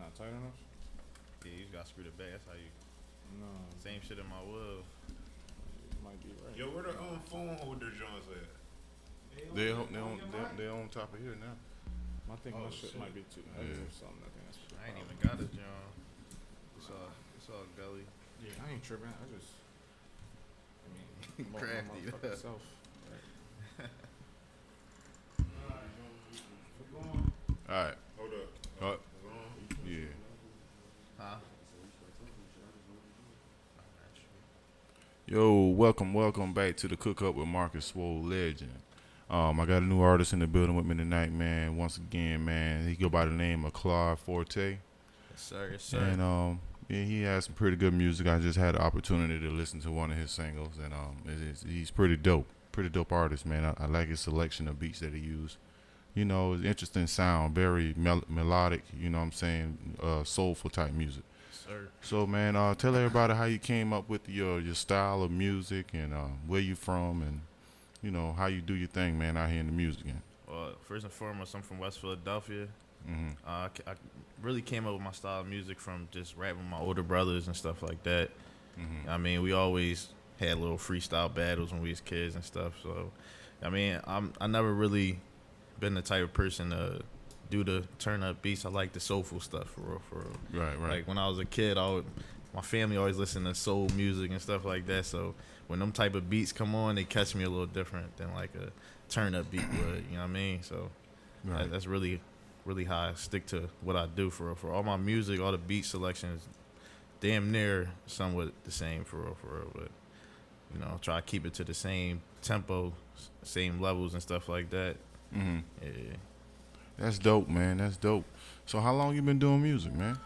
not tight enough? Yeah, you just gotta screw the back. That's how you. No, Same shit in my wood. you might be right. Yo, where the phone holder joints at? They on top of here now. I think my shit might be too heavy or something. I think that's what the I ain't even problem. got a John. It's all gully. Yeah, I ain't tripping. I mean, I'm Crafty, my motherfucking self. All right. Hold up. Yeah. Huh? Yo, welcome back to the Cook Up with Marcus Swole Legend. I got a new artist in the building with me tonight, man. Once again, man, he go by the name of Claude Forte. Yes, sir. Yes, sir. And yeah, he has some pretty good music. I just had the opportunity to listen to one of his singles, and he's pretty dope artist, man. I like his selection of beats that he used. You know, it's interesting sound, very melodic. You know what I'm saying, soulful type music. Yes, sir. So, man, tell everybody how you came up with your style of music and where you from, and you know how you do your thing, man, out here in the music game. Well, first and foremost, I'm from West Philadelphia. Mm-hmm. I really came up with my style of music from just rapping with my older brothers and stuff like that. Mm-hmm. I mean, we always had little freestyle battles when we was kids and stuff. So, I mean, I never really been the type of person to do the turn up beats. I like the soulful stuff for real. Right. Like when I was a kid, my family always listened to soul music and stuff like that. So when them type of beats come on, they catch me a little different than like a turn up beat would. You know what I mean? So Right. that's really how I stick to what I do for real. For all my music, all the beat selections, damn near somewhat the same for real. But you know, try to keep it to the same tempo, same levels and stuff like that. Mm-hmm. Yeah. That's dope, man. That's dope. So how long you been doing music, man?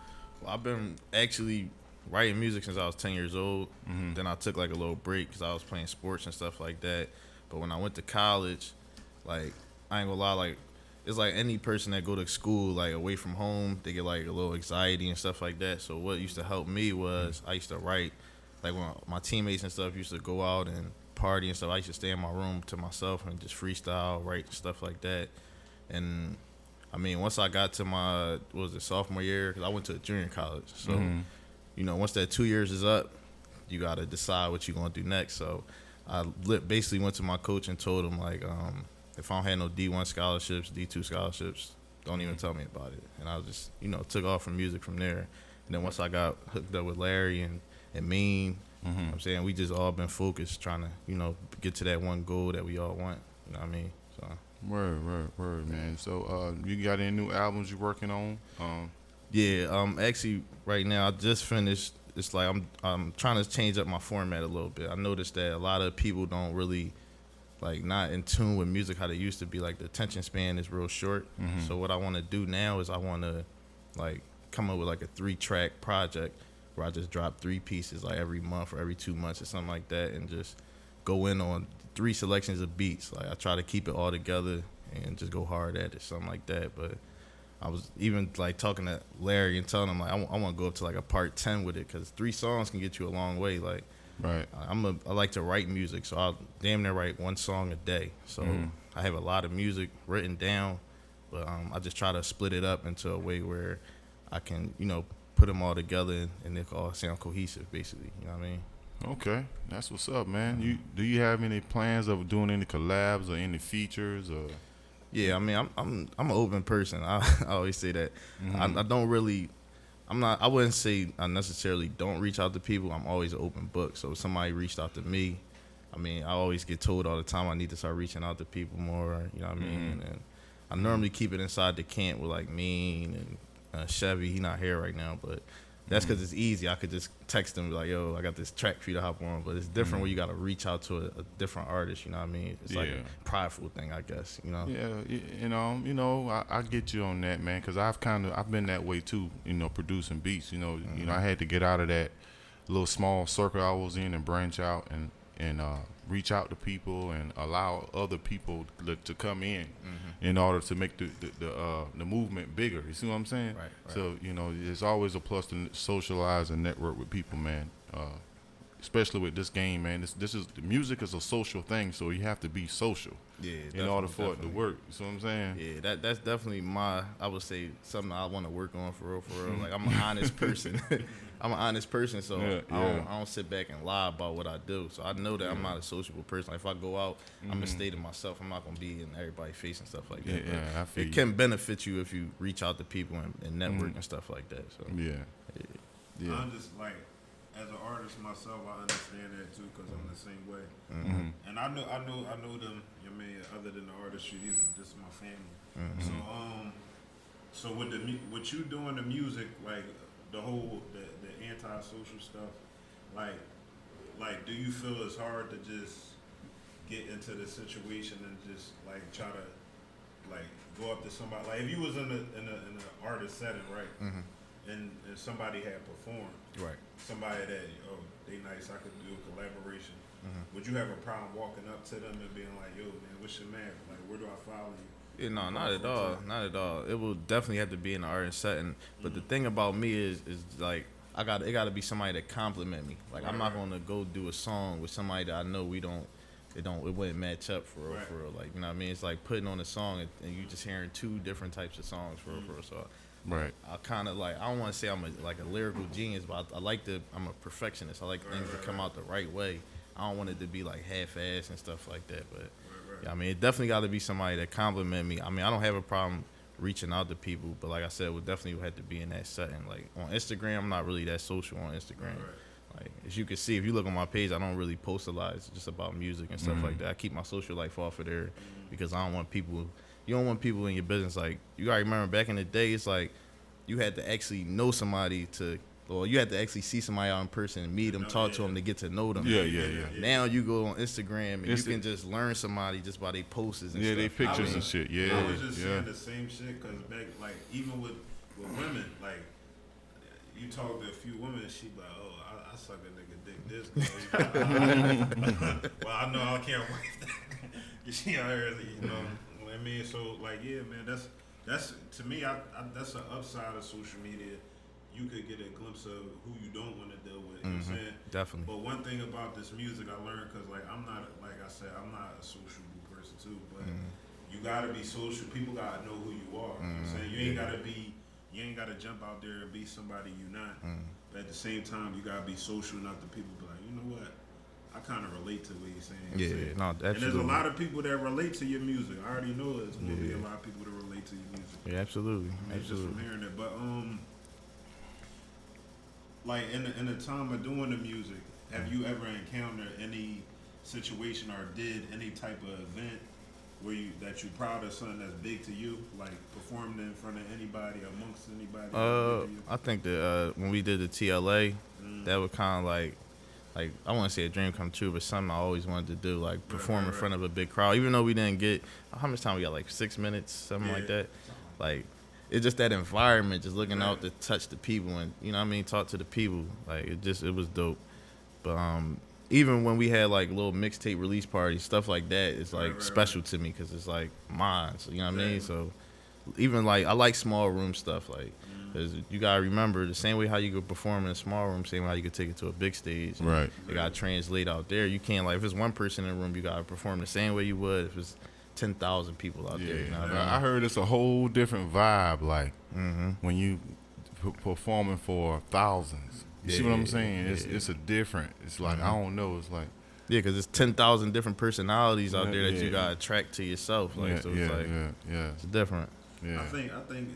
Well, I've been actually writing music since I was 10 years old. Mm-hmm. Then I took like a little break because I was playing sports and stuff like that. But when I went to college, like, I ain't gonna lie, like, it's like any person that go to school, like, away from home, they get, like, a little anxiety and stuff like that. So what used to help me was I used to write, like, when my teammates and stuff used to go out and party and stuff, I used to stay in my room to myself and just freestyle, write stuff like that. And I mean, once I got to my, sophomore year, because I went to a junior college. So, you know, once that 2 years is up, you got to decide what you're going to do next. So I basically went to my coach and told him, like, if I don't have no D1 scholarships, D2 scholarships, don't even tell me about it. And I just, you know, took off from music from there. And then once I got hooked up with Larry and Mean, you know what I'm saying, we just all been focused trying to, you know, get to that one goal that we all want. You know what I mean? So. Word, man. So, you got any new albums you working on? Yeah, actually, right now I just finished. It's like I'm trying to change up my format a little bit. I noticed that a lot of people don't really, like, not in tune with music how they used to be. Like, the attention span is real short. So what I want to do now is I want to, like, come up with like a 3-track project where I just drop 3 pieces like every month or every 2 months or something like that, and just go in on 3 selections of beats. Like, I try to keep it all together and just go hard at it, something like that. But I was even like talking to Larry and telling him, like, I want to go up to like a part 10 with it, because 3 songs can get you a long way. Like, Right. I like to write music, so I'll damn near write 1 song a day. So I have a lot of music written down, but I just try to split it up into a way where I can, you know, put them all together and they all sound cohesive, basically. You know what I mean? Okay, that's what's up, man. Do you have any plans of doing any collabs or any features or? Yeah, I mean, I'm an open person. I always say that. I don't really. I wouldn't say I necessarily don't reach out to people. I'm always an open book. So if somebody reached out to me, I mean, I always get told all the time I need to start reaching out to people more. You know what I mean? And I normally keep it inside the camp with like Mean and Chevy. He not here right now, but that's because it's easy. I could just text him like, "Yo, I got this track for you to hop on." But it's different when you got to reach out to a different artist. You know what I mean? It's like a prideful thing, I guess. You know? Yeah, you know, I get you on that, man, because I've been that way too. You know, producing beats. You know, I had to get out of that little small circle I was in and branch out and reach out to people and allow other people to come in order to make the movement bigger. You see what I'm saying? Right. So, you know, it's always a plus to socialize and network with people, man. especially with this game, man. This is music is a social thing, so you have to be social. Yeah, in order for it to work. You see what I'm saying? Yeah, that's definitely I would say something I want to work on for real. Like I'm an honest person. I'm an honest person, so I don't sit back and lie about what I do. So I know that I'm not a sociable person. Like if I go out, I'm gonna stay to myself. I'm not gonna be in everybody's face and stuff like that. I feel it can benefit you if you reach out to people and network and stuff like that. So yeah. I'm just like, as an artist myself, I understand that too because I'm the same way. And I know them. You know, other than the artistry, this is my family. So with what you doing the music, like the whole the anti-social stuff, like do you feel it's hard to just get into the situation and just like try to like go up to somebody, like if you was in an artist setting, right? And somebody had performed, right? Somebody that they nice, I could do a collaboration. Would you have a problem walking up to them and being like, yo man, what's your man? Like where do I follow you? Yeah, no, not at all. Not at all. It will definitely have to be in an artist setting. But the thing about me is like it gotta be somebody that compliment me. Like I'm not gonna go do a song with somebody that I know it wouldn't match up for real. Like, you know what I mean? It's like putting on a song and you just hearing two different types of songs for real. So I kind of like, I don't want to say I'm a lyrical genius, but I'm a perfectionist. I like things to come out the right way. I don't want it to be like half-assed and stuff like that. But yeah, I mean, it definitely got to be somebody that compliment me. I mean, I don't have a problem reaching out to people, but like I said, we definitely have to be in that setting. Like on Instagram, I'm not really that social on Instagram. Like as you can see, if you look on my page, I don't really post a lot. It's just about music and stuff like that. I keep my social life off of there because I don't want people. You don't want people in your business. Like you gotta remember back in the day, it's like you had to actually know somebody or you had to actually see somebody out in person and meet them, talk to them to get to know them. Yeah. Now you go on Instagram and you can just learn somebody just by their posts and stuff. They pictures and shit. Yeah, I was just saying the same shit because back, like even with women, like you talk to a few women, she be like, oh, I suck a nigga dick this girl. Well, I know I can't wait that. She out here, you know what I mean? So like, yeah, man, that's to me, that's an upside of social media. You could get a glimpse of who you don't want to deal with. You know what I'm saying? Definitely. But one thing about this music I learned, because like I'm not, like I said, I'm not a sociable person too, but you gotta be social. People gotta know who you are. You know what I'm saying? You ain't gotta jump out there and be somebody you're not. But at the same time, you gotta be social enough to people be like, you know what? I kind of relate to what you're saying. No, absolutely. And there's a lot of people that relate to your music. I already know there's gonna be a lot of people that relate to your music. Yeah, absolutely. Just from hearing it, but like in the time of doing the music, have you ever encountered any situation or did any type of event where that you proud of something that's big to you, like performing in front of anybody, amongst anybody? I think that when we did the TLA, that was kind of like I want to say a dream come true, but something I always wanted to do, like perform in front of a big crowd. Even though we didn't get how much time we got, like 6 minutes, something like that. Like it's just that environment, just looking out to touch the people and you know what I mean, talk to the people. Like it was dope. But even when we had like little mixtape release parties, stuff like that, it's like special to me because it's like mine. So, you know what I mean? So even like I like small room stuff, like. Cause you gotta remember the same way how you could perform in a small room, same way how you could take it to a big stage. Right. It gotta translate out there. You can't like if it's one person in the room, you gotta perform the same way you would if it's 10,000 people out there. You know what I mean? I heard it's a whole different vibe, like when you performing for thousands. You see what I'm saying? It's a different. It's like I don't know. It's like because it's 10,000 different personalities out there that you gotta attract to yourself. Like so, it's like it's different. Yeah. I think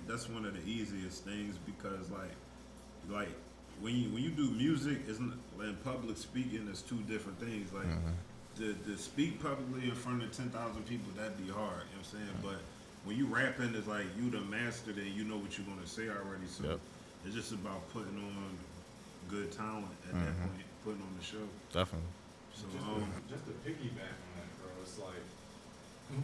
that's one of the easiest things because like when you do music, isn't in public speaking, it's two different things. Like to speak publicly in front of 10,000 people, that'd be hard. You know what I'm saying? But when you rapping, it's like you the master, then you know what you're gonna say already. So it's just about putting on good talent at that point, putting on the show. Definitely. So just to piggyback on that, bro, it's like.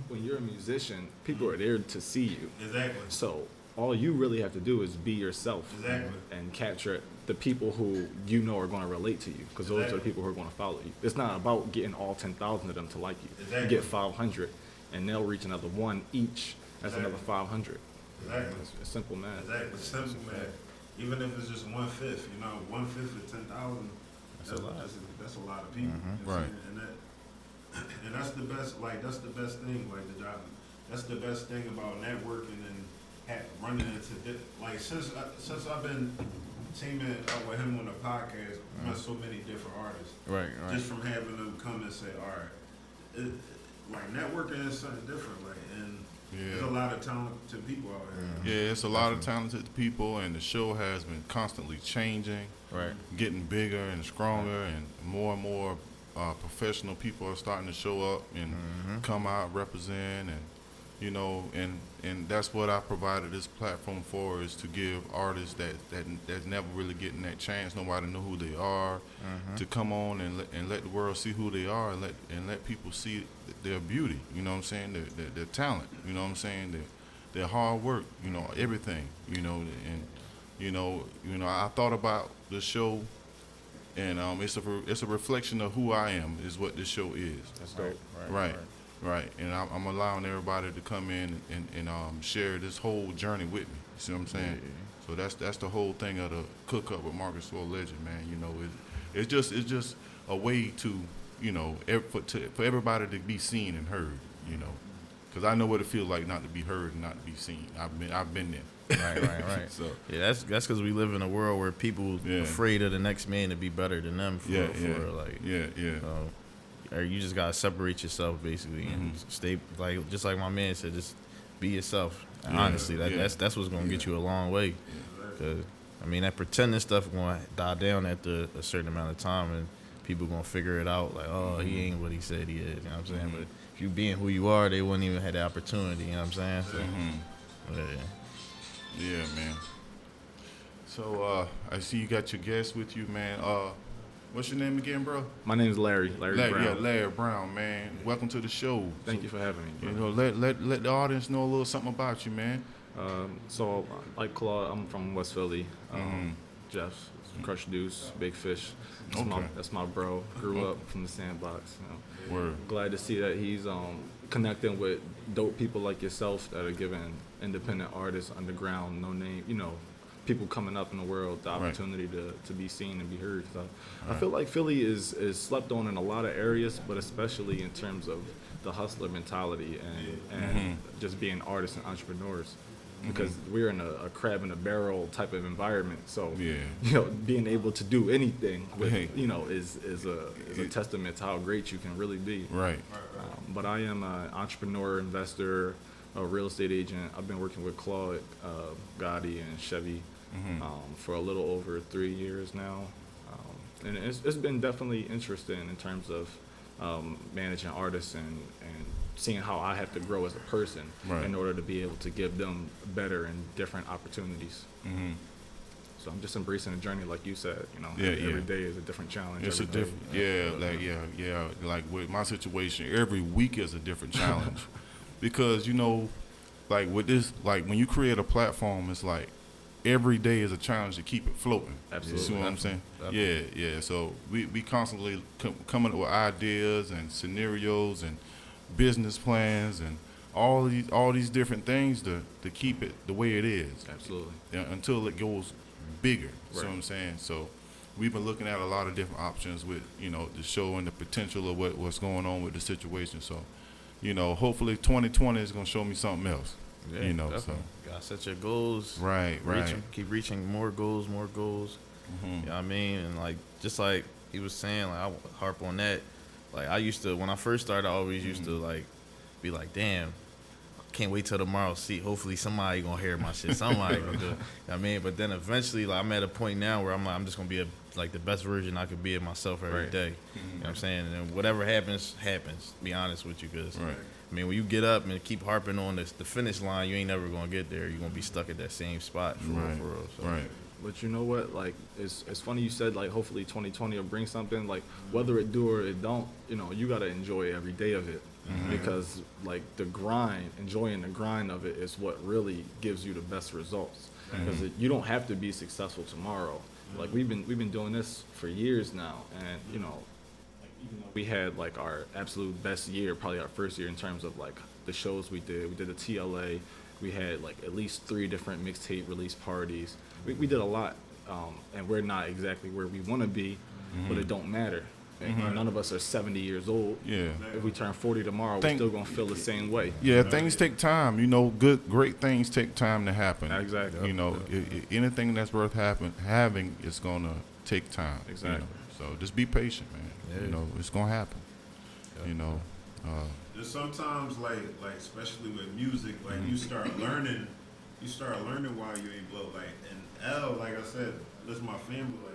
When you're a musician, people are there to see you. Exactly. So all you really have to do is be yourself. Exactly. And capture the people who you know are going to relate to you, because those are the people who are going to follow you. It's not about getting all 10,000 of them to like you. Exactly. You get 500, and they'll reach another one each. That's another 500. Exactly. It's simple math. Exactly. Simple math. Even if it's just 1/5, 1/5 of 10,000. That's a lot of people. You know what I'm Right. saying? And that's the best. Like that's the best thing. Like the job. That's the best thing about networking and running into like since I've been teaming up with him on the podcast, we met so many different artists. Right. Just from having them come and say, all right, like networking is something different. Like and there's a lot of talented people out here. Yeah, it's a lot of talented people, and the show has been constantly changing, Right. getting bigger and stronger, and more professional people are starting to show up and come out, represent, and you know, and that's what I provided this platform for, is to give artists that's never really getting that chance, nobody know who they are, to come on and let the world see who they are, and let people see their beauty. You know what I'm saying? Their talent. You know what I'm saying? Their hard work. You know, everything. You know, and you know, I thought about the show. And it's a reflection of who I am, is what this show is. That's dope. Right. And I'm allowing everybody to come in and share this whole journey with me. You see what I'm saying? So that's the whole thing of the Cook Up with Marcus Soul Legend, man. You know, it's just a way to, you know, for everybody to be seen and heard. You know, because I know what it feels like not to be heard and not to be seen. I've been there. Right. So yeah, that's because we live in a world where people afraid of the next man to be better than them. Or you just gotta separate yourself basically and stay like just like my man said, just be yourself. Honestly, that's what's gonna get you a long way. Cause I mean that pretending stuff gonna die down after a certain amount of time, and people gonna figure it out. Like, oh, he ain't what he said he is. You know what I'm saying? But if you being who you are, they wouldn't even have the opportunity. You know what I'm saying? So, yeah, man. So I see you got your guest with you, man. What's your name again, bro? My name is Larry Brown. Yeah, Larry Brown, man. Welcome to the show. Thank you for having me. You know, let the audience know a little something about you, man. So, like Claude, I'm from West Philly. Jeff, Crush Deuce, Big Fish. That's my bro. Grew up from the Sandbox. You know. Word. Glad to see that he's connecting with dope people like yourself that are giving independent artists, underground, no name, you know, people coming up in the world the opportunity to be seen and be heard. So I feel like Philly is slept on in a lot of areas, but especially in terms of the hustler mentality and just being artists and entrepreneurs. Because we're in a crab in a barrel type of environment, so you know, being able to do anything with you know is a testament to how great you can really be. Right. But I am an entrepreneur, investor, a real estate agent. I've been working with Claude, Gotti, and Chevy for a little over 3 years now, and it's been definitely interesting in terms of managing artists and seeing how I have to grow as a person in order to be able to give them better and different opportunities. So I'm just embracing the journey, like you said. You know, every day is a different challenge. It's a different, like with my situation, every week is a different challenge, because you know, like with this, like when you create a platform, it's like every day is a challenge to keep it floating. Absolutely. You see what I'm saying? Yeah. So we constantly coming up with ideas and scenarios and business plans and all these different things to keep it the way it is. Absolutely. Until it goes bigger. You see what I'm saying? So we've been looking at a lot of different options with, you know, the show and the potential of what's going on with the situation. So, you know, hopefully 2020 is going to show me something else. Yeah, you know, definitely. so Gotta set your goals. Right. Keep reaching more goals. You know what I mean? And like, just like he was saying, like I harp on that. Like I used to, when I first started, I always used to like be like, damn, I can't wait till tomorrow. See, hopefully somebody gonna hear my shit. Somebody gonna do it. You know what I mean? But then eventually, like I'm at a point now where I'm like, I'm just gonna be like the best version I could be of myself every day. You know what I'm saying? And whatever happens, happens. Be honest with you, cause I mean, when you get up and keep harping on the finish line, you ain't never gonna get there. You're gonna be stuck at that same spot for real. So. Right. But you know what? Like, it's funny you said, like, hopefully 2020 will bring something. Like, whether it do or it don't, you know, you got to enjoy every day of it. Because, like, the grind, enjoying the grind of it is what really gives you the best results. Because you don't have to be successful tomorrow. Like, we've been doing this for years now. And, you know, we had, like, our absolute best year, probably our first year in terms of, like, the shows we did. We did a TLA. We had, like, at least 3 different mixtape release parties. We did a lot, and we're not exactly where we want to be, but it don't matter. And none of us are 70 years old. Yeah. If we turn 40 tomorrow, we're still gonna feel the same way. Yeah, things take time. You know, great things take time to happen. Exactly. You know, anything that's worth having is gonna take time. Exactly. You know? So just be patient, man. Yeah. You know, it's gonna happen. You know. There's sometimes like especially with music, like you start learning while you ain't blow. Like and L, like I said, this is my family. Like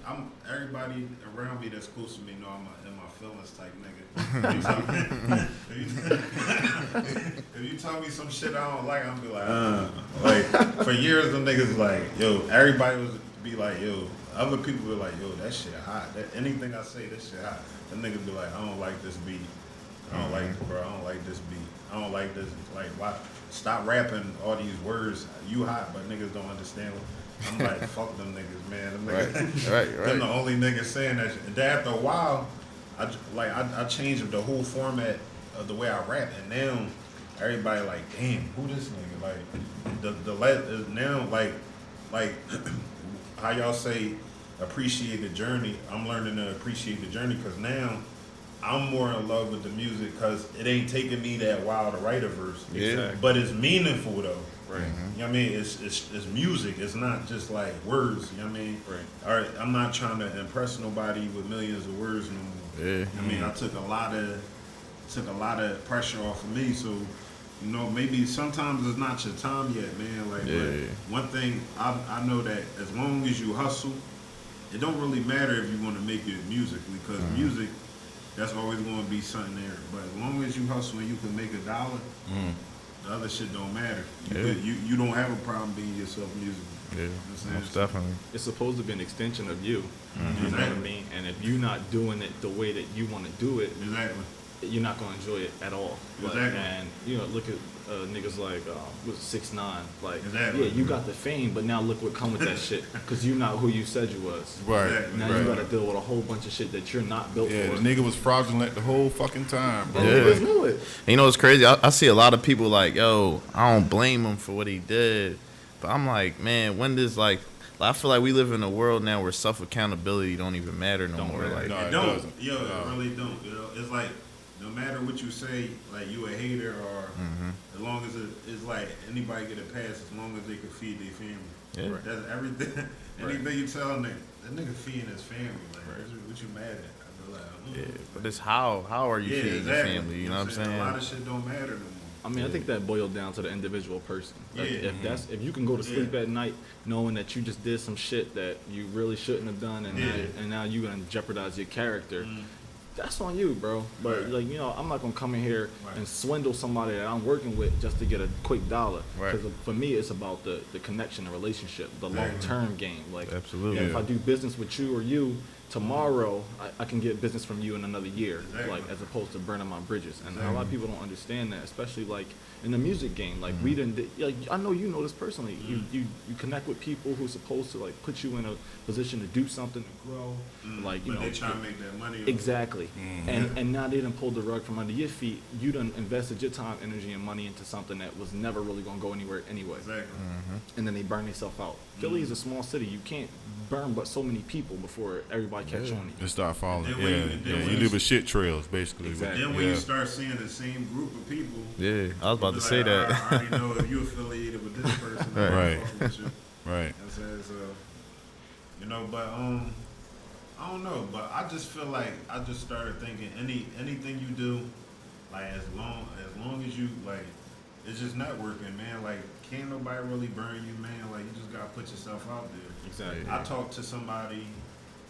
I'm everybody around me that's close to me know I'm in my feelings type nigga. If you tell me some shit I don't like, I'm be like for years them niggas like, yo, everybody was be like, yo, other people be like, yo, that shit hot. Anything I say, that shit hot. The niggas be like, I don't like this beat. I don't like this beat. I don't like this. Like, why? Stop rapping all these words. You hot, but niggas don't understand. I'm like, fuck them niggas, man. Them niggas, Right. them the only niggas saying that shit. And then after a while, I changed the whole format of the way I rap, and now everybody like, damn, who this nigga? Like, now like how y'all say appreciate the journey. I'm learning to appreciate the journey because now I'm more in love with the music because it ain't taking me that while to write a verse. Yeah. But it's meaningful though. Right. You know what I mean? It's music. It's not just like words. You know what I mean? Right. All right. I'm not trying to impress nobody with millions of words no more. Yeah. I mean, I took a lot of pressure off of me. So, you know, maybe sometimes it's not your time yet, man. Like, but one thing I know that as long as you hustle, it don't really matter if you want to make it musically because music, that's always going to be something there. But as long as you hustle and you can make $1, the other shit don't matter. You don't have a problem being yourself musically. Yeah, You know what I'm saying? most definitely. It's supposed to be an extension of you. You know what I mean? And if you're not doing it the way that you want to do it, Exactly. you're not gonna enjoy it at all. Like, Exactly. and you know, look at niggas like was 6ix9ine. Like, Exactly. yeah, you got the fame, but now look what come with that shit. Because you're not who you said you was. Right. Exactly. Now you got to deal with a whole bunch of shit that you're not built Yeah, for. the nigga was fraudulent the whole fucking time, bro. And Yeah. niggas knew it. And you know what's crazy? I see a lot of people like, yo, I don't blame him for what he did. But I'm like, man, when does like I feel like we live in a world now where self accountability don't even matter no more. matter. Like, No, It it don't. doesn't. Yo, No. it really don't. You know, it's like no matter what you say, like you a hater or as long as it's like anybody get a pass as long as they can feed their family. Yeah. That's everything. Anything you tell a nigga, that nigga feeding his family. Like, what you mad at? I be like, yeah, but it's how are you feeding your family? You know what I'm saying? A lot of shit don't matter no more. I mean, I think that boiled down to the individual person. Like, Yeah. if you can go to sleep at night knowing that you just did some shit that you really shouldn't have done, and now you're gonna jeopardize your character, that's on you, bro. But Right. like, you know, I'm not gonna come in here Right. and swindle somebody that I'm working with just to get a quick dollar. Right. Because for me, it's about the connection, the relationship, the long term game. Like, Absolutely. if I do business with you or you tomorrow, I can get business from you in another year. Exactly. Like, as opposed to burning my bridges. And a lot of people don't understand that, especially like in the music game. Like, we didn't. Like, I know you know this personally. You connect with people who's supposed to like put you in a position to do something, to grow. Like, you But know, they trying to make that money. exactly. And now they done pulled the rug from under your feet. You done invested your time, energy, and money into something that was never really gonna go anywhere anyway. Exactly. And then they burn themselves out. Philly is a small city. You can't burn but so many people before everybody catch on you. Just start falling. And then Yeah, when you- yeah. You leave a shit trails, basically. Exactly. Then when Yeah. you start seeing the same group of people, Yeah, I was about to it's say like, that. I already know if you affiliated with this person, I'm Right. fucking with you. Right. I'm saying, so, you know, but I don't know, but I just feel like I just started thinking anything you do, like as long as you like, it's just networking, man. Like, can't nobody really burn you, man. Like, you just gotta put yourself out there. Exactly. I talked to somebody,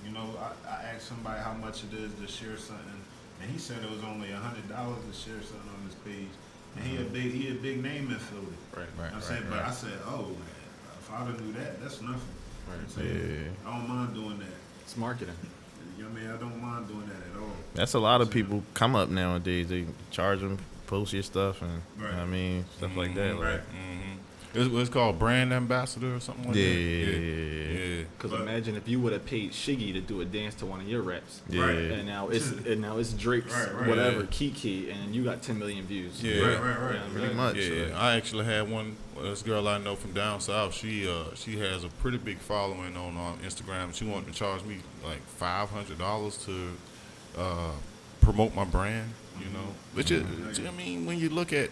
you know, I asked somebody how much it is to share something, and he said it was only $100 to share something on his page, and he a big name in Philly. Right. You know what I'm saying, but I said, oh, man, if I'd have knew that, that's nothing. Right. You know what I'm saying? I don't mind doing that. It's marketing. You know what I mean? I don't mind doing that at all. That's a lot of people come up nowadays. They charge them, post your stuff, and you know what I Right. mean, stuff like that. Like, Right. It's called brand ambassador or something like Yeah, that. yeah. Because imagine if you would have paid Shiggy to do a dance to one of your raps. Yeah. Right. And now it's Drake's Right, whatever yeah. Kiki, and you got 10 million views. Yeah. Right. Pretty much. Yeah, so. I actually had one. This girl I know from down south. She has a pretty big following on Instagram. She wanted to charge me like $500 to promote my brand. You know, which is, I mean, when you look at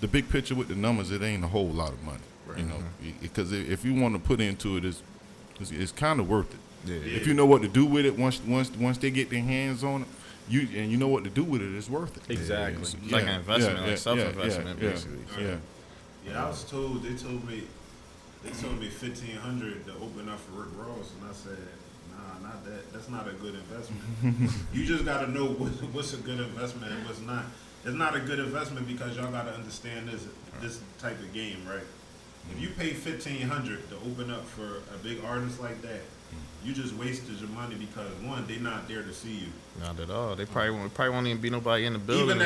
the big picture with the numbers, it ain't a whole lot of money. You know, because if you want to put into it, it's kind of worth it. Yeah. If you know what to do with it, once they get their hands on it, you know what to do with it, it's worth it. Exactly. It's like an investment, like self-investment, yeah, basically. Yeah. Yeah, I was told. They told me 1,500 to open up for Rick Ross, and I said, nah, not that. That's not a good investment. You just got to know what's a good investment and what's not. It's not a good investment because y'all got to understand this type of game, right? If you pay 1,500 to open up for a big artist like that, you just wasted your money because one, they not there to see you. Not at all. They probably won't even be nobody in the building.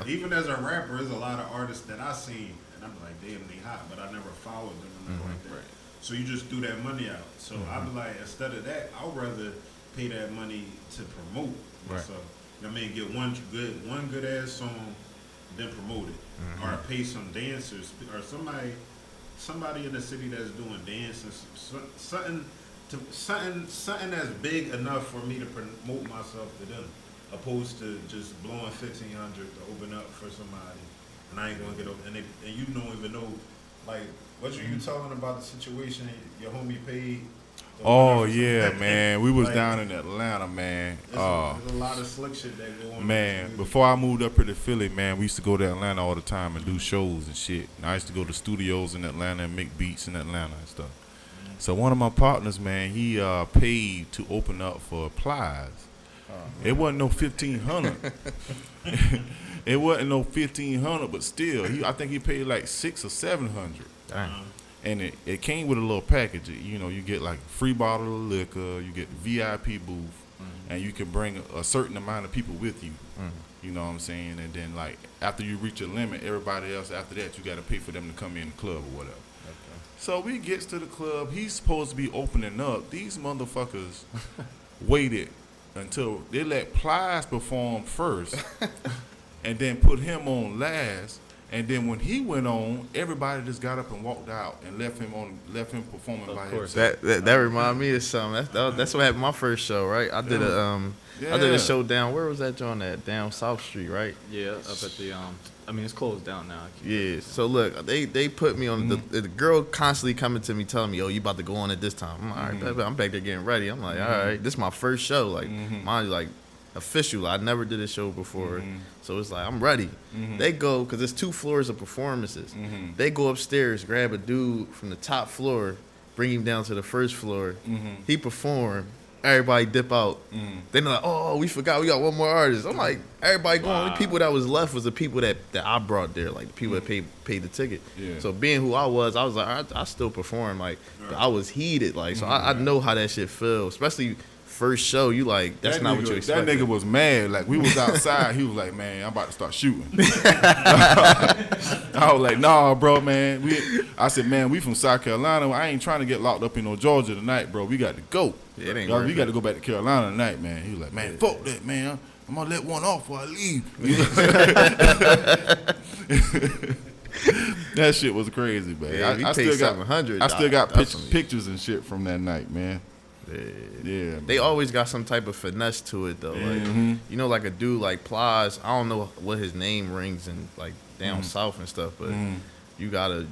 Even as a rapper, there's a lot of artists that I seen, and I'm like, damn, they hot, but I never followed them or nothing like that. Right. So you just threw that money out. So I be like, instead of that, I'd rather pay that money to promote myself. I mean, get one good ass song, then promote it, or pay some dancers or somebody in the city that's doing dances, something that's big enough for me to promote myself to them, opposed to just blowing 1,500 to open up for somebody, and I ain't gonna get over. And you don't even know, like, what you talking about the situation your homie paid. Oh yeah, man. We was like, down in Atlanta, man. There's a lot of slick shit that go on. Man, before I moved up here to Philly, man, we used to go to Atlanta all the time and do shows and shit. And I used to go to studios in Atlanta and make beats in Atlanta and stuff. So one of my partners, man, he paid to open up for Plies. It wasn't no 1,500. It wasn't no 1,500, but still, I think he paid like 600 or 700. Damn. And it came with a little package. You know, you get like a free bottle of liquor, you get the VIP booth, and you can bring a certain amount of people with you. You know what I'm saying? And then like after you reach a limit, everybody else after that, you got to pay for them to come in the club or whatever. Okay. So we gets to the club. He's supposed to be opening up. These motherfuckers waited until they let Plies perform first, and then put him on last. And then when he went on, everybody just got up and walked out and left him performing by himself. That reminded me of something. That's what happened my first show, right? I did a show down. Where was that joint at? Down South Street, right? Yeah, up at the I mean, it's closed down now. Yeah. So look, they put me on the girl constantly coming to me telling me, "Oh, you about to go on it this time?" I'm like, all right, I'm back there getting ready. I'm like, all right, this is my first show. Like, mine like official. I never did a show before, so it's like I'm ready. They go because there's 2 floors of performances. They go upstairs, grab a dude from the top floor, bring him down to the first floor. He performed. Everybody dip out. Then they're like, "Oh, we forgot. We got one more artist." I'm like, everybody going. Wow. The people that was left was the people that I brought there, like the people that paid the ticket. Yeah. So being who I was like, I still perform. Like, I was heated. Like, so I know how that shit feels, especially. First show, you like, that's not what you expected. That nigga was mad. Like, we was outside. He was like, man, I'm about to start shooting. I was like, nah, bro, man. I said, man, we from South Carolina. I ain't trying to get locked up in no Georgia tonight, bro. We got to go. Yeah, it ain't we got to go back to Carolina tonight, man. He was like, man, fuck that, man. I'm going to let one off before I leave. That shit was crazy, man. Yeah, I still got 700. I still got pictures and shit from that night, man. Yeah, they always got some type of finesse to it though. Like, you know, like a dude like Plies, I don't know what his name rings in like down south and stuff, but you gotta.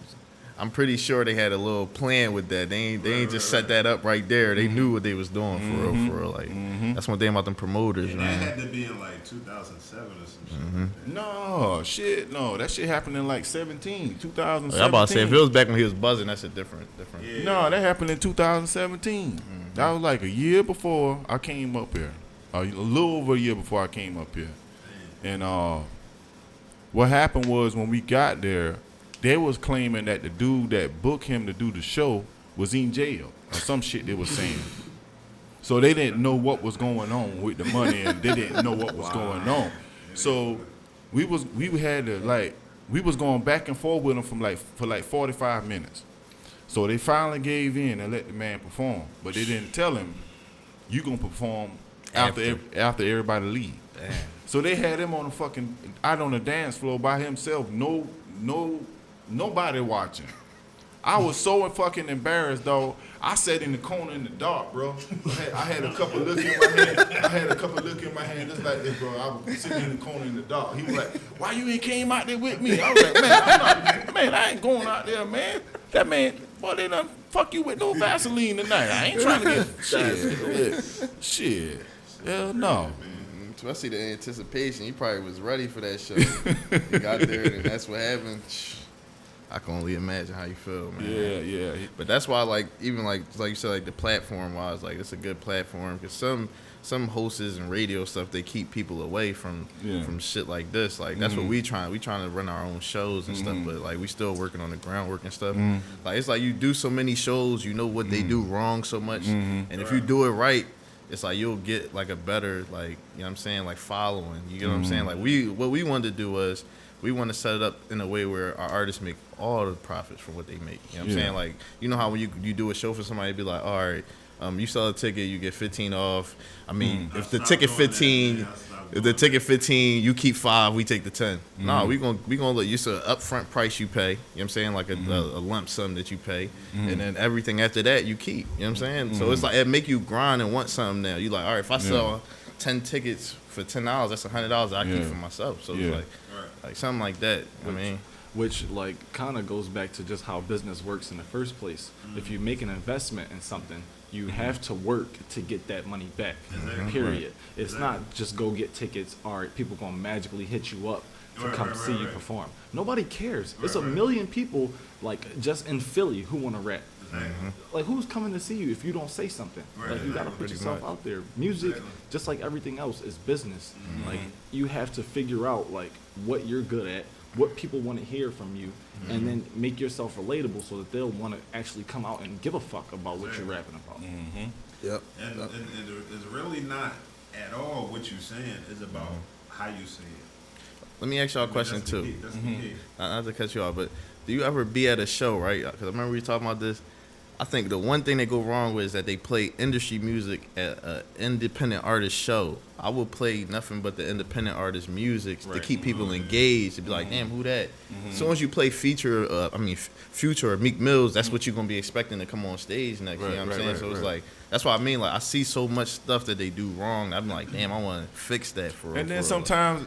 I'm pretty sure they had a little plan with that. They ain't just set that up right there. They knew what they was doing for real. Like that's one thing about them promoters, man. That had to be in like 2007 or some shit. No, that shit happened in like 2017. I'm about to say if it was back when he was buzzing, that's a different. Yeah. No, that happened in 2017. That was like a year before I came up here. A little over a year before I came up here. And what happened was when we got there, they was claiming that the dude that booked him to do the show was in jail or some shit they was saying. So they didn't know what was going on with the money, and they didn't know what was going on. So we was going back and forth with him for like 45 minutes. So they finally gave in and let the man perform, but they didn't tell him you gonna perform after everybody leave. Damn. So they had him on the fucking out on the dance floor by himself. Nobody watching. I was so fucking embarrassed, though. I sat in the corner in the dark, bro. I had a couple look in my hand. Just like this, bro. I was sitting in the corner in the dark. He was like, "Why you ain't came out there with me?" I was like, "Man, I ain't going out there, man. That man, boy, they done fuck you with no Vaseline tonight. I ain't trying to get shit. Hell no." Especially the anticipation. He probably was ready for that show. He got there, and that's what happened. I can only imagine how you feel, man. Yeah. But that's why, like, even like you said, like the platform wise, like it's a good platform because some hosts and radio stuff they keep people away from shit like this. Like that's what we trying. We trying to run our own shows and stuff, but like we still working on the groundwork and stuff. Like it's like you do so many shows, you know what they do wrong so much, and if you do it right, it's like you'll get like a better, like, you know what I'm saying, like following. You get what I'm saying? Like what we wanted to do was we want to set it up in a way where our artists make all the profits from what they make. You know what I'm saying? Like, you know how when you do a show for somebody, be like, all right, you sell a ticket, you get 15 off. I mean, if the ticket 15, you keep 5, we take the 10. No, we gonna look. It's an upfront price you pay. You know what I'm saying? Like a lump sum that you pay, and then everything after that you keep. You know what I'm saying? So it's like it make you grind and want something now. You like, all right, if I sell 10 tickets for $10, that's $100 I keep for myself. So it's like something like that. I mean. Which like kind of goes back to just how business works in the first place. If you make an investment in something, you have to work to get that money back. Period. It's not just go get tickets. All right, people gonna magically hit you up to come see you perform. Nobody cares. It's a million people like just in Philly who want to rap. Like who's coming to see you if you don't say something? Like you gotta put yourself out there. Music, just like everything else, is business. Like you have to figure out like what you're good at, what people want to hear from you, and then make yourself relatable so that they'll want to actually come out and give a fuck about what you're rapping about. Yep. And it's really not at all what you're saying. It's about how you say it. Let me ask y'all a question That's too. the key. That's the key. Not to cut you off, but do you ever be at a show, right? Because I remember we talking about this. I think the one thing that go wrong with is that they play industry music at an independent artist show. I will play nothing but the independent artist music to keep people engaged. To be like, damn, who that? As soon as you play Future or Meek Mills, that's what you're gonna be expecting to come on stage next. You know what I'm saying? So it's like that's what I mean. Like I see so much stuff that they do wrong. I'm like, damn, I want to fix that for real. And then sometimes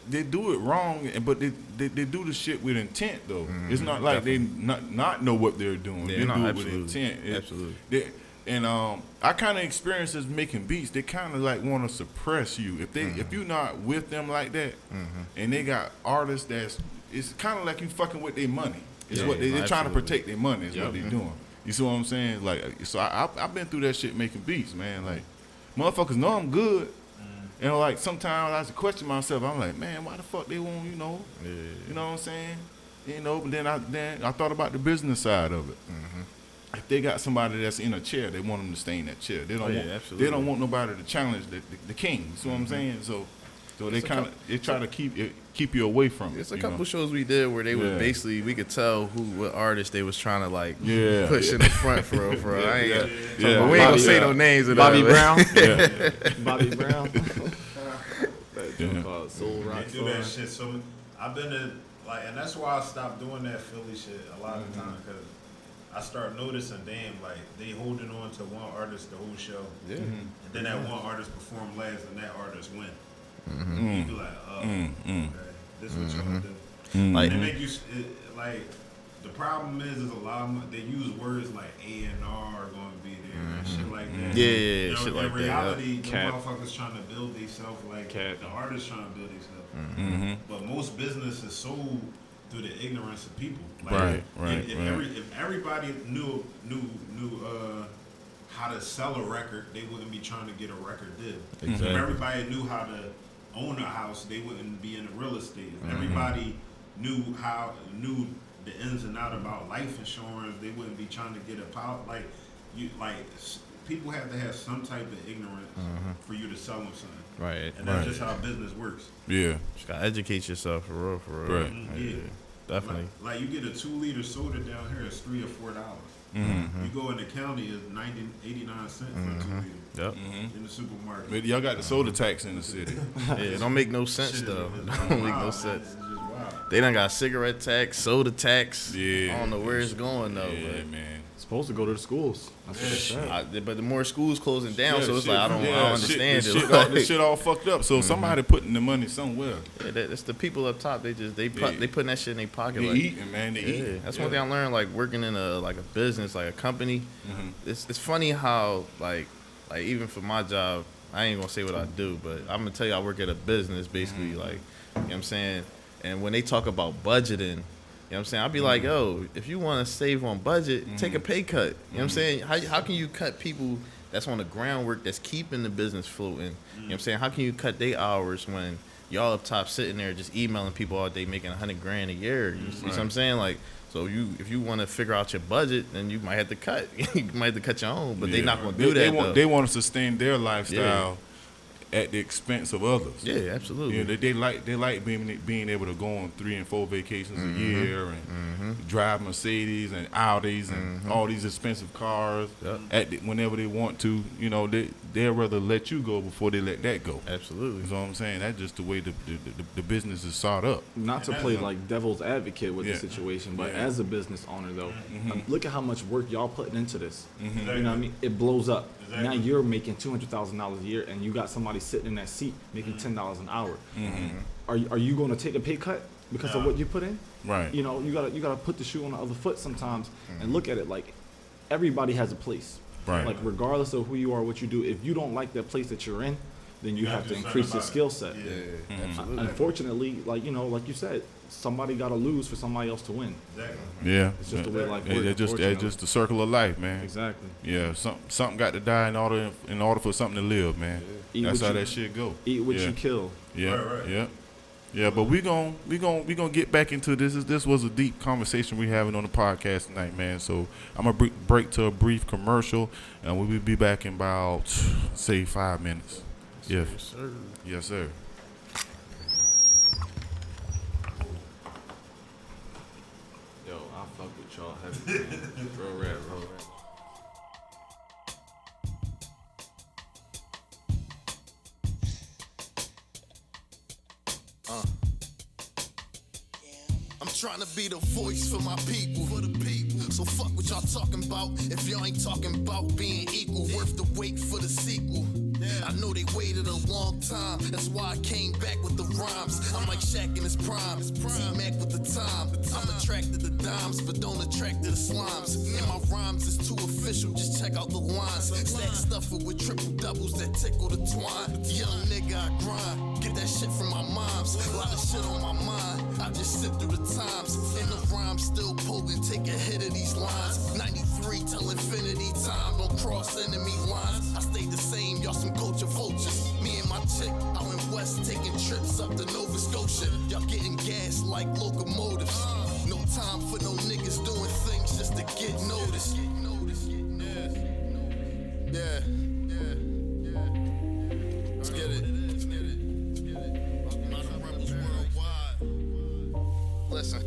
they do it wrong, but they do the shit with intent though. It's not like they not know what they're doing. They do it with intent. Absolutely. I kind of experience this making beats. They kind of like want to suppress you if you're not with them like that, and they got artists it's kind of like you fucking with their money. It's what they're trying to protect their money. Is what they're doing. You see what I'm saying? Like, so I've been through that shit making beats, man. Like, motherfuckers know I'm good. And like sometimes I have to question myself. I'm like, man, why the fuck they won't, you know? You know what I'm saying? You know, but then I thought about the business side of it. If they got somebody that's in a chair, they want them to stay in that chair. They don't want nobody to challenge the king. You see what I'm saying? So they try to keep you away from it. It's a couple shows we did where they was basically, we could tell what artist they was trying to like push in the front for real. We ain't gonna say no names of Bobby that. Brown. Bobby Brown. That joke called Soul Rock. They do that shit. So I've been in like, and that's why I stopped doing that Philly shit a lot of times because I start noticing, damn, like they holding on to one artist the whole show, and then that one artist perform last and that artist win. You be like, oh, okay, this is what y'all do. Like, they make you like. The problem is a lot of they use words like A&R are going to be there and shit like that. You know, shit like that. In reality, the motherfuckers trying to build themselves like the artists trying to build themselves. But most business is sold through the ignorance of people. Like, if everybody knew how to sell a record, they wouldn't be trying to get a record deal. Exactly. If everybody knew how to own a house, they wouldn't be in the real estate. If everybody knew the ins and out about life insurance, they wouldn't be trying to get a power. People have to have some type of ignorance for you to sell them something. Right. And that's just how business works. Yeah. Just gotta educate yourself for real. Right. definitely. Like you get a 2-liter soda down here, it's $3 or $4. You go in the county, it's 89 cents for a 2 liter. Yep. In the supermarket. But y'all got the soda tax in the city. Yeah, it don't make no sense though. It don't make no sense. It's just wild. They done got cigarette tax, soda tax. Yeah. I don't know where it's going though. Yeah, but man. Supposed to go to the schools. That's what they said. But the more schools closing down, Yeah, so it's shit, like I don't understand the it. shit, Like, the shit all fucked up. So somebody putting the money somewhere. yeah, that's the people up top. They putting that shit in their pocket. They like, eating, man. They yeah, eating. that's one thing I learned. Like working in a business, like a company. It's funny how like even for my job, I ain't gonna say what I do, but I'm gonna tell you I work at a business basically. Like, you know what I'm saying. And when they talk about budgeting. You know what I'm saying? I'll be like, yo, if you want to save on budget, take a pay cut. You know what I'm saying? How can you cut people that's on the groundwork that's keeping the business floating? You know what I'm saying? How can you cut their hours when y'all up top sitting there just emailing people all day making $100,000 a year? You see what I'm saying? Like, so if you want to figure out your budget, then you might have to cut. You might have to cut your own, but they're not going to do that. They want to sustain their lifestyle at the expense of others. Yeah, absolutely. You know, they like being able to go on 3 and 4 vacations a year and drive Mercedes and Audis and all these expensive cars whenever they want to. You know, they'd rather let you go before they let that go. Absolutely. You know what I'm saying? That's just the way the business is sought up. Not to play like devil's advocate with the Yeah. situation, but Yeah. as a business owner though, look at how much work y'all putting into this. Exactly. You know what I mean? It blows up. Exactly. Now you're making $200,000 a year, and you got somebody sitting in that seat making $10 an hour. Are you going to take a pay cut because of what you put in? Right. You know, you gotta put the shoe on the other foot sometimes and look at it like everybody has a place. Right. Like regardless of who you are, what you do, if you don't like that place that you're in, then you have to increase your skill set. Unfortunately, like you said, somebody got to lose for somebody else to win. Exactly. Yeah. It's just the way life works. It's just the circle of life, man. Exactly. Yeah, something got to die in order for something to live, man. Eat That's what how you- that shit go. Eat what Yeah. you kill. Yeah, Right. yeah. But we gonna get back into this. This was a deep conversation we having on the podcast tonight, man. So I'm gonna break to a brief commercial, and we will be back in about say 5 minutes. Yes, Sir. yes, sir. Yo, I fuck with y'all heavy. Man. Real rap. I'm trying to be the voice for my people, for the people. So fuck what y'all talking about. If y'all ain't talking about being equal, worth the wait for the sequel. I know they waited a long time. That's why I came back with the rhymes. I'm like Shaq in his prime. T-Mac with the time. I'm attracted to dimes, but don't attract to the slimes. And my rhymes is too official. Just check out the lines. Stack stuffer with triple doubles that tickle the twine. Young nigga, I grind. Get that shit from my moms. A lot of shit on my mind. I just sit through the times. And the rhymes still poking. Take a hit of these lines. 93 till infinity time. Don't cross enemy lines. I stay the same. Y'all some culture vultures. Me and my chick out in West taking trips up to Nova Scotia. Y'all getting gas like locomotives. No time for no niggas doing things just to get noticed. Yeah. Let's get it. Listen.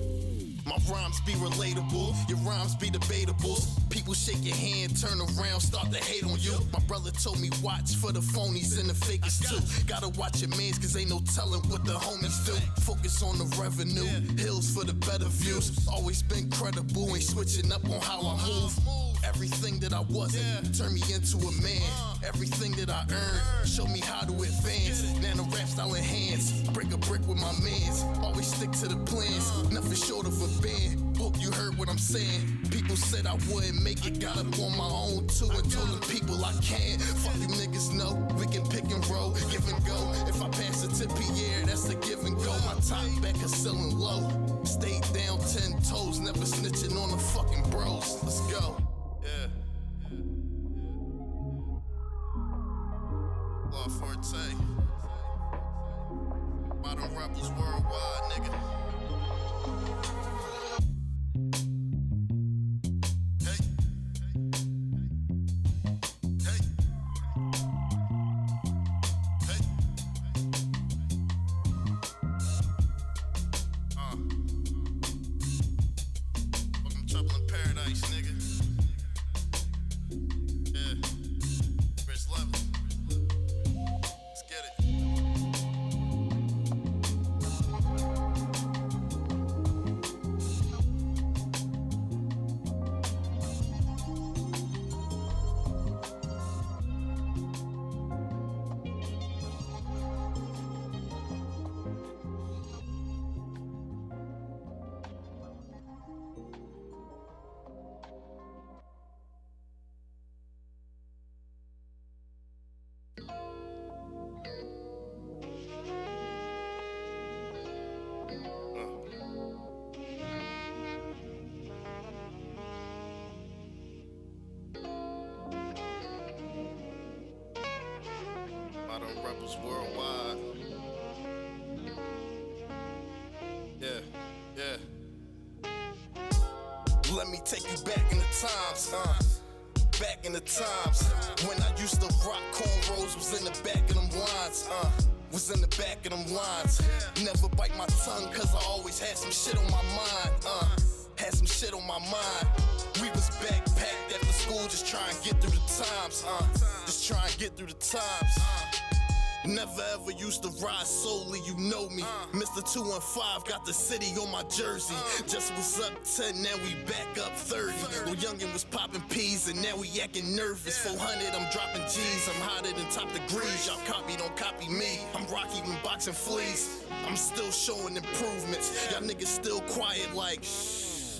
My rhymes be relatable, your rhymes be debatable. People shake your hand, turn around, start to hate on you. My brother told me watch for the phonies and the fakers too. Gotta watch your mans cause ain't no telling what the homies do. Focus on the revenue, hills for the better views. Always been credible, ain't switching up on how I move. Everything that I wasn't, turn me into a man. Everything that I earned, show me how to advance. Nano rap style enhance, break a brick with my mans. Always stick to the plans, nothing short of a band. Hope you heard what I'm saying. People said I wouldn't make it, got up on my own too and told them people I can. Fuck you niggas know, we can pick and roll, give and go. If I pass it to Pierre, that's a give and go. My top back is selling low. Stayed down 10 toes, never snitching on the fucking bros. Let's go. Yeah. La Forte. Modern rebels worldwide, nigga. Hey. Hey. Hey. Trouble in paradise, nigga. Yeah. First level. Let's get it. Modern rebels worldwide. Yeah, yeah. Let me take you back in the times, back in the times when I used to rock cornrows, was in the back of them lines, was in the back of them lines. Never bite my tongue, cause I always had some shit on my mind, had some shit on my mind. We was backpacked after school, just try and get through the times, just try and get through the times. Never ever used to ride solely, you know me. Mr. 215 got the city on my jersey. Just was up 10, now we back up 30. Little youngin' was popping peas and now we acting nervous. 400, I'm dropping G's, I'm hotter than top degrees. Y'all copy, don't copy me. I'm Rocky when boxing fleas. I'm still showing improvements. Y'all niggas still quiet like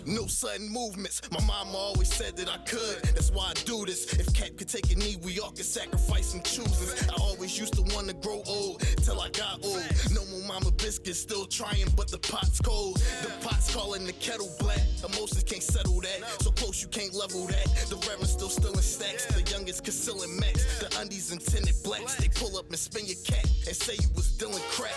no sudden movements. My mama always said that I could, that's why I do this. If Cap could take a knee, we all could sacrifice some choosers. I always used to want to grow old, till I got old. No more mama biscuits, still trying, but the pot's cold. The pot's calling the kettle black. Emotions can't settle that, so close you can't level that. The reverend's still stealing stacks, the youngest concealing max. The undies and tinted blacks, they pull up and spin your cat and say you was dealing crack.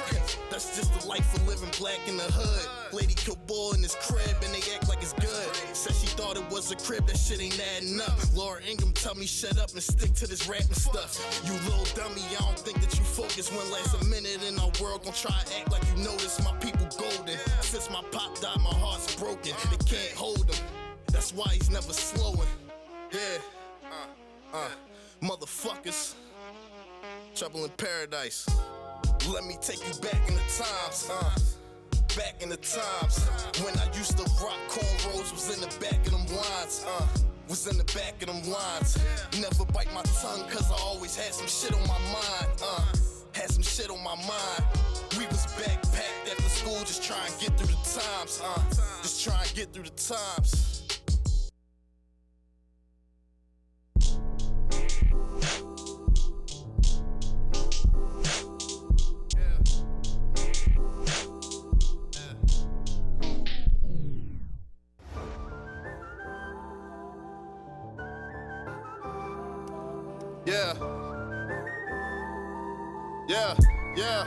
That's just the life of living black in the hood. Lady killed boy in his crib and they act like it's good. Said she thought it was a crib, that shit ain't adding up. Laura Ingram tell me shut up and stick to this rapping stuff. You little dummy, I don't think that you focus one last a minute in our world. Gon' try to act like you notice my people golden. Since my pop died, my heart's broken. They can't hold him, that's why he's never slowing. Yeah, motherfuckers. Trouble in paradise. Let me take you back in the times, back in the times when I used to rock cornrows, was in the back of them lines, was in the back of them lines. Never bite my tongue, cause I always had some shit on my mind, had some shit on my mind. We was backpacked after school, just try and get through the times, just try and get through the times. Yeah. Yeah, yeah.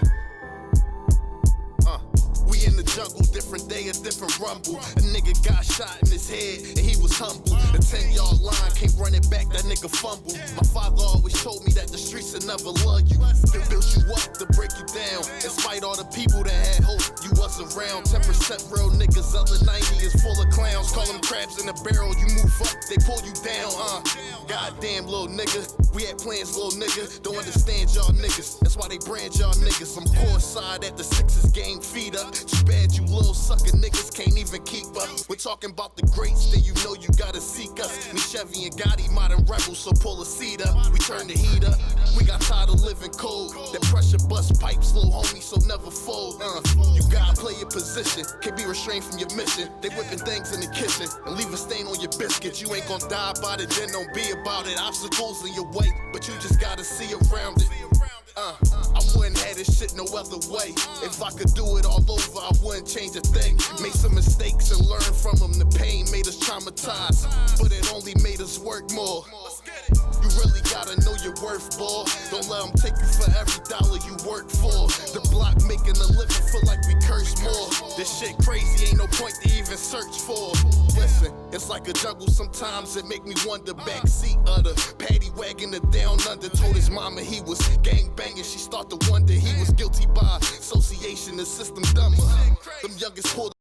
We in the jungle, different day, a different rumble. A nigga got shot in his head and he was humble. The 10-yard line, can't run it back, that nigga fumbled. My father always told me that the streets will never love you. They built you up to break you down. Despite all the people that had hope, you was around. 10% real niggas, other 90 is full of clowns. Call them crabs in a barrel, you move up, they pull you down, Goddamn little nigga, we had plans, little nigga. Don't understand y'all niggas, that's why they brand y'all niggas. I'm courtside at the Sixers game, feet up. Too bad you little sucker niggas can't even keep up. We're talking about the greats, then you know you gotta seek us. Me, Chevy, and Gotti, modern rebels, so pull a seat up. We turn the heat up, we got tired of living cold. That pressure bust pipes, little homie, so never fold. You gotta play your position, can't be restrained from your mission. They whipping things in the kitchen and leave a stain on your biscuits. You ain't gonna die about it, then don't be about it. Obstacles in your way, but you just gotta see around it. I wouldn't have this shit no other way. If I could do it all over, I wouldn't change a thing. Made some mistakes and learned from them. The pain made us traumatized, but it only made us work more. You really gotta know your worth, boy. Don't let them take you for every dollar you work for. The block making a living feel like we curse more. This shit crazy, ain't no point to even search for. Listen, it's like a jungle sometimes, it make me wonder. Backseat of the paddy wagon, the down under. Told his mama he was gang banging, she start to wonder he was guilty by association, the system dumber. Them youngest pulled